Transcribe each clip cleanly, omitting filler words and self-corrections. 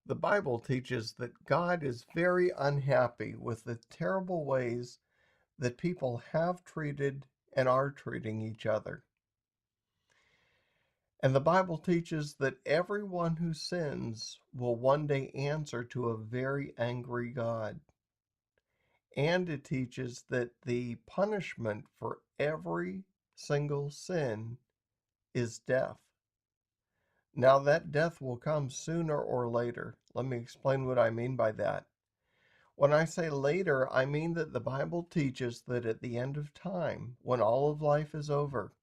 The Bible teaches that God is very unhappy with the terrible ways that people have treated and are treating each other. And the Bible teaches that everyone who sins will one day answer to a very angry God. And it teaches that the punishment for every single sin is death. Now, that death will come sooner or later. Let me explain what I mean by that. When I say later, I mean that the Bible teaches that at the end of time, when all of life is over,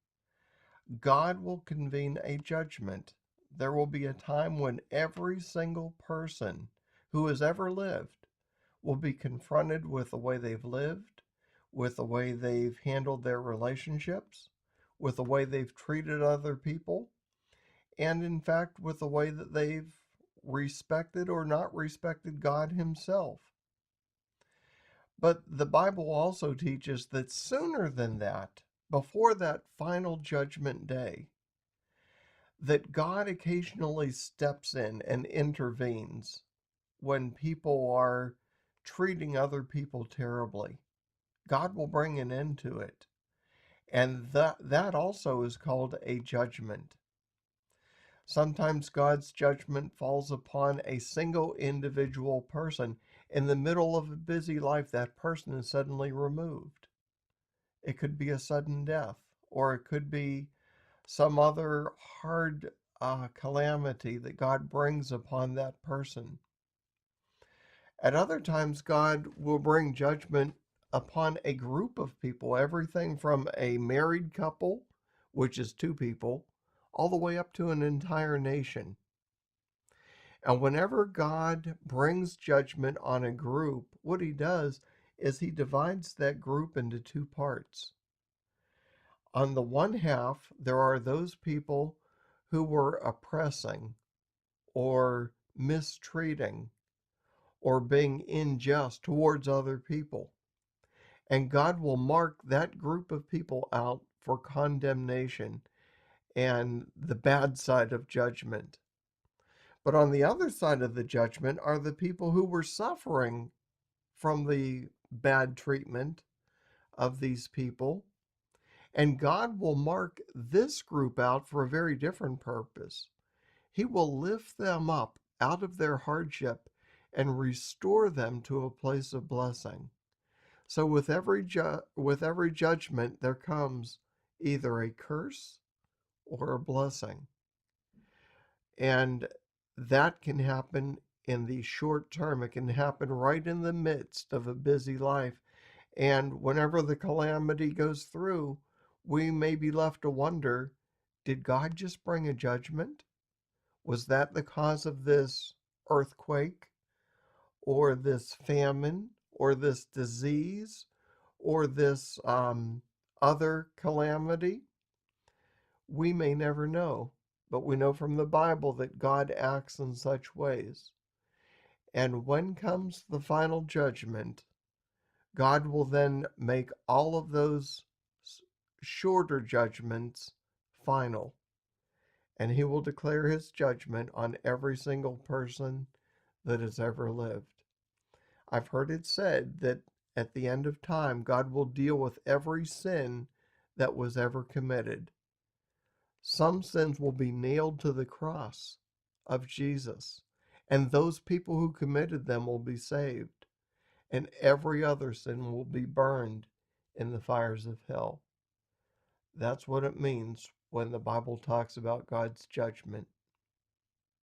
God will convene a judgment. There will be a time when every single person who has ever lived will be confronted with the way they've lived, with the way they've handled their relationships, with the way they've treated other people, and in fact, with the way that they've respected or not respected God Himself. But the Bible also teaches that sooner than that, before that final judgment day, that God occasionally steps in and intervenes when people are treating other people terribly. God will bring an end to it. And that also is called a judgment. Sometimes God's judgment falls upon a single individual person. In the middle of a busy life, that person is suddenly removed. It could be a sudden death, or it could be some other hard calamity that God brings upon that person. At other times, God will bring judgment upon a group of people, everything from a married couple, which is two people, all the way up to an entire nation. And whenever God brings judgment on a group, what He does is He divides that group into two parts. On the one half, there are those people who were oppressing or mistreating or being unjust towards other people. And God will mark that group of people out for condemnation and the bad side of judgment. But on the other side of the judgment are the people who were suffering from the bad treatment of these people. And God will mark this group out for a very different purpose. He will lift them up out of their hardship and restore them to a place of blessing. So with every judgment there comes either a curse or a blessing. And that can happen in the short term. It can happen right in the midst of a busy life. And whenever the calamity goes through, we may be left to wonder, did God just bring a judgment? Was that the cause of this earthquake or this famine or this disease or this other calamity? We may never know, but we know from the Bible that God acts in such ways. And when comes the final judgment, God will then make all of those shorter judgments final. And He will declare His judgment on every single person that has ever lived. I've heard it said that at the end of time, God will deal with every sin that was ever committed. Some sins will be nailed to the cross of Jesus, and those people who committed them will be saved, and every other sin will be burned in the fires of hell. That's what it means when the Bible talks about God's judgment.